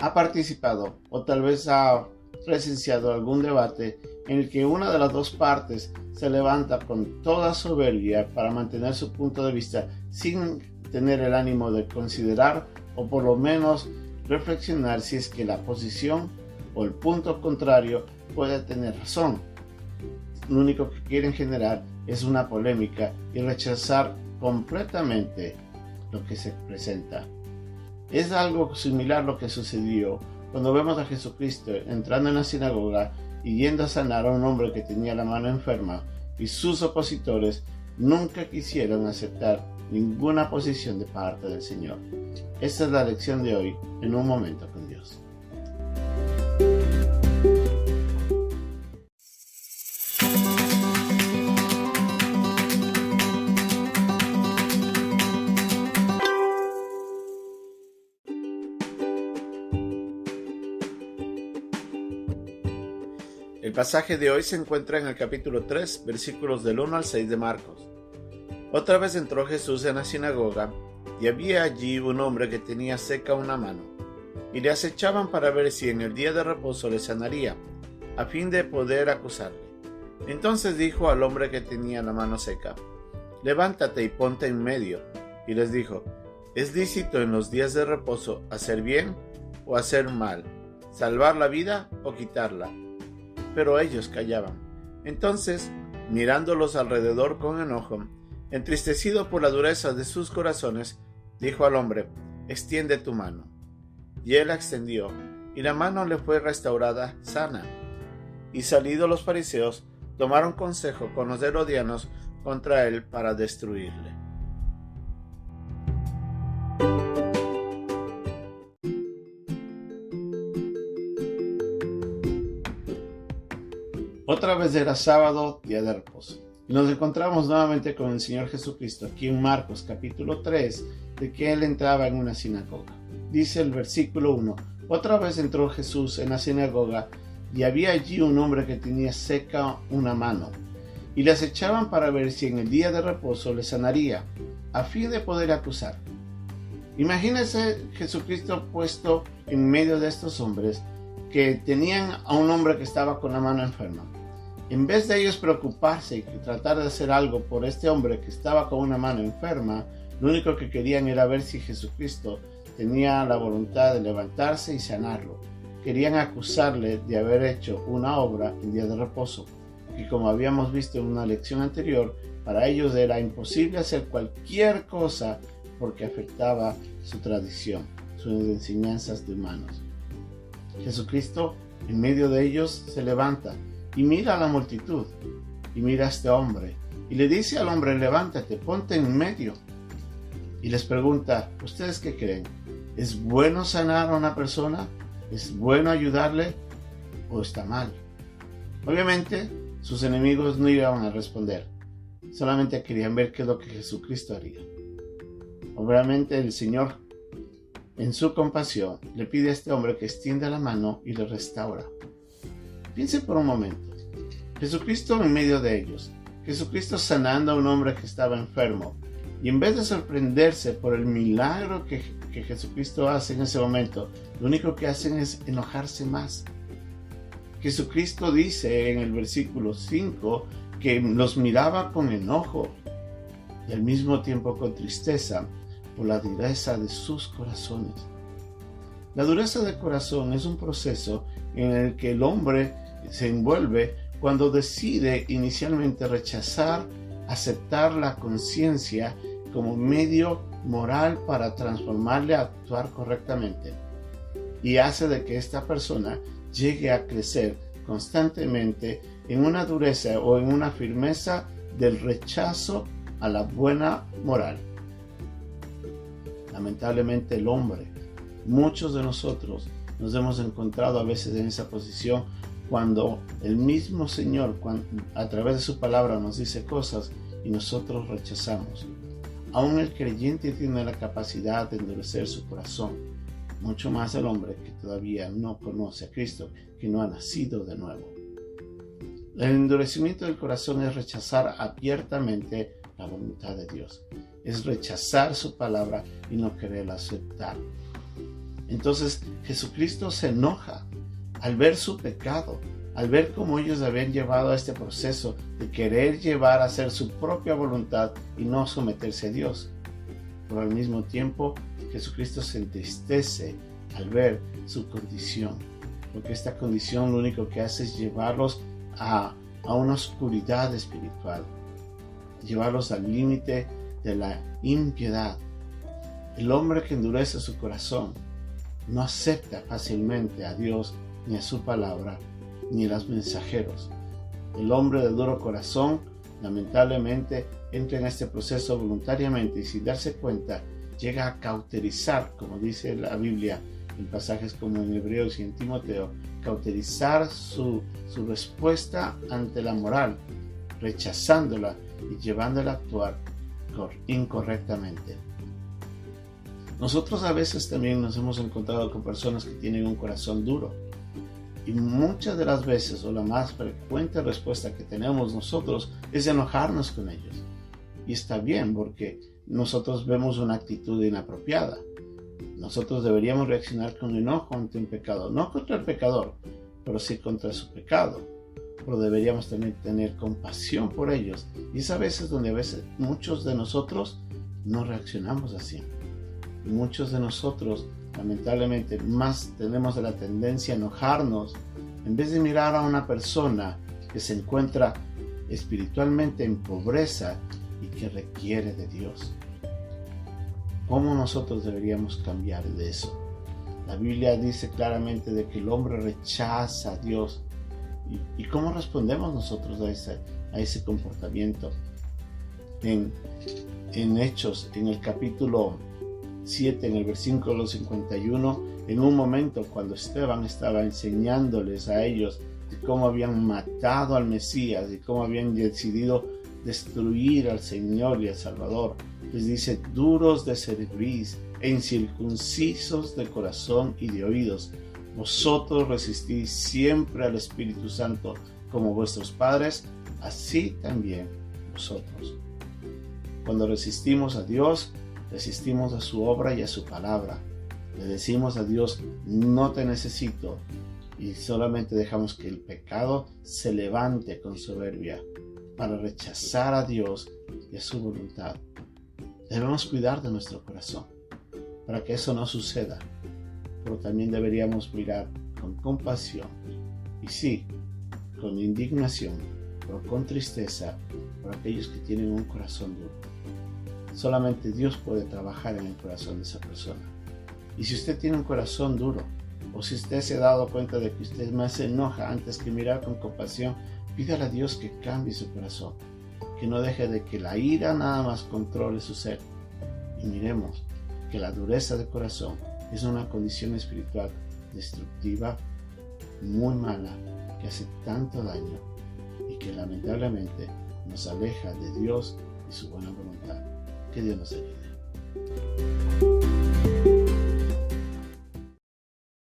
ha participado o tal vez ha presenciado algún debate en el que una de las dos partes se levanta con toda soberbia para mantener su punto de vista sin tener el ánimo de considerar o por lo menos reflexionar si es que la posición o el punto contrario puede tener razón? Lo único que quieren generar es una polémica y rechazar completamente lo que se presenta. Es algo similar lo que sucedió cuando vemos a Jesucristo entrando en la sinagoga y yendo a sanar a un hombre que tenía la mano enferma, y sus opositores nunca quisieron aceptar ninguna posición de parte del Señor. Esta es la lección de hoy en Un Momento con Dios. El pasaje de hoy se encuentra en el capítulo 3, versículos del 1 al 6 de Marcos. Otra vez entró Jesús en la sinagoga, y había allí un hombre que tenía seca una mano, y le acechaban para ver si en el día de reposo le sanaría, a fin de poder acusarle. Entonces dijo al hombre que tenía la mano seca: «Levántate y ponte en medio». Y les dijo: «¿Es lícito en los días de reposo hacer bien o hacer mal, salvar la vida o quitarla?». Pero ellos callaban. Entonces, mirándolos alrededor con enojo, entristecido por la dureza de sus corazones, dijo al hombre: «Extiende tu mano». Y él la extendió, y la mano le fue restaurada sana. Y salidos los fariseos, tomaron consejo con los herodianos contra él para destruirle. Otra vez era sábado, día de reposo. Y nos encontramos nuevamente con el Señor Jesucristo aquí en Marcos capítulo 3, de que Él entraba en una sinagoga. Dice el versículo 1: «Otra vez entró Jesús en la sinagoga, y había allí un hombre que tenía seca una mano, y le acechaban para ver si en el día de reposo le sanaría, a fin de poder acusar». Imagínense Jesucristo puesto en medio de estos hombres que tenían a un hombre que estaba con la mano enferma. En vez de ellos preocuparse y tratar de hacer algo por este hombre que estaba con una mano enferma, lo único que querían era ver si Jesucristo tenía la voluntad de levantarse y sanarlo. Querían acusarle de haber hecho una obra en día de reposo, que, como habíamos visto en una lección anterior, para ellos era imposible hacer cualquier cosa porque afectaba su tradición, sus enseñanzas de humanos. Jesucristo, en medio de ellos, se levanta y mira a la multitud, y mira a este hombre, y le dice al hombre: «Levántate, ponte en medio». Y les pregunta: ¿ustedes qué creen? ¿Es bueno sanar a una persona? ¿Es bueno ayudarle? ¿O está mal? Obviamente, sus enemigos no iban a responder, solamente querían ver qué es lo que Jesucristo haría. Obviamente, el Señor, en su compasión, le pide a este hombre que extienda la mano y le restaura. Piense por un momento. Jesucristo en medio de ellos. Jesucristo sanando a un hombre que estaba enfermo. Y en vez de sorprenderse por el milagro que Jesucristo hace en ese momento, lo único que hacen es enojarse más. Jesucristo dice en el versículo 5 que los miraba con enojo y al mismo tiempo con tristeza por la dureza de sus corazones. La dureza de corazón es un proceso en el que el hombre se envuelve cuando decide inicialmente rechazar, aceptar la conciencia como medio moral para transformarle a actuar correctamente, y hace de que esta persona llegue a crecer constantemente en una dureza o en una firmeza del rechazo a la buena moral. Lamentablemente el hombre, muchos de nosotros nos hemos encontrado a veces en esa posición cuando el mismo Señor a través de su palabra nos dice cosas y nosotros rechazamos. Aún el creyente tiene la capacidad de endurecer su corazón, mucho más el hombre que todavía no conoce a Cristo, que no ha nacido de nuevo. El endurecimiento del corazón es rechazar abiertamente la voluntad de Dios, es rechazar su palabra y no quererla aceptar. Entonces Jesucristo se enoja al ver su pecado, al ver cómo ellos habían llevado a este proceso de querer llevar a hacer su propia voluntad y no someterse a Dios. Pero al mismo tiempo, Jesucristo se entristece al ver su condición, porque esta condición lo único que hace es llevarlos a una oscuridad espiritual, llevarlos al límite de la impiedad. El hombre que endurece su corazón no acepta fácilmente a Dios ni a su palabra, ni a los mensajeros. El hombre de duro corazón, lamentablemente, entra en este proceso voluntariamente y sin darse cuenta, llega a cauterizar, como dice la Biblia, en pasajes como en Hebreos y en Timoteo, cauterizar su respuesta ante la moral, rechazándola y llevándola a actuar incorrectamente. Nosotros a veces también nos hemos encontrado con personas que tienen un corazón duro. Y muchas de las veces, o la más frecuente respuesta que tenemos nosotros, es enojarnos con ellos. Y está bien, porque nosotros vemos una actitud inapropiada. Nosotros deberíamos reaccionar con enojo ante un pecado, no contra el pecador, pero sí contra su pecado. Pero deberíamos también tener compasión por ellos. Y es a veces donde muchos de nosotros no reaccionamos así. Muchos de nosotros, lamentablemente, más tenemos la tendencia a enojarnos en vez de mirar a una persona que se encuentra espiritualmente en pobreza y que requiere de Dios. ¿Cómo nosotros deberíamos cambiar de eso? La Biblia dice claramente de que el hombre rechaza a Dios. ¿Y cómo respondemos nosotros a ese comportamiento? En Hechos, en el capítulo 7, en el versículo 51, en un momento cuando Esteban estaba enseñándoles a ellos de cómo habían matado al Mesías y cómo habían decidido destruir al Señor y al Salvador, les dice: duros de cerviz e incircuncisos de corazón y de oídos, vosotros resistís siempre al Espíritu Santo como vuestros padres, así también vosotros. Cuando resistimos a Dios, resistimos a su obra y a su palabra. Le decimos a Dios: no te necesito, y solamente dejamos que el pecado se levante con soberbia para rechazar a Dios y a su voluntad. Debemos cuidar de nuestro corazón para que eso no suceda, pero también deberíamos mirar con compasión y sí, con indignación, pero con tristeza por aquellos que tienen un corazón duro. Solamente Dios puede trabajar en el corazón de esa persona. Y si usted tiene un corazón duro, o si usted se ha dado cuenta de que usted más se enoja antes que mirar con compasión, pídale a Dios que cambie su corazón, que no deje de que la ira nada más controle su ser. Y miremos que la dureza de corazón es una condición espiritual destructiva, muy mala, que hace tanto daño y que lamentablemente nos aleja de Dios y su buena voluntad. Que Dios nos ayude.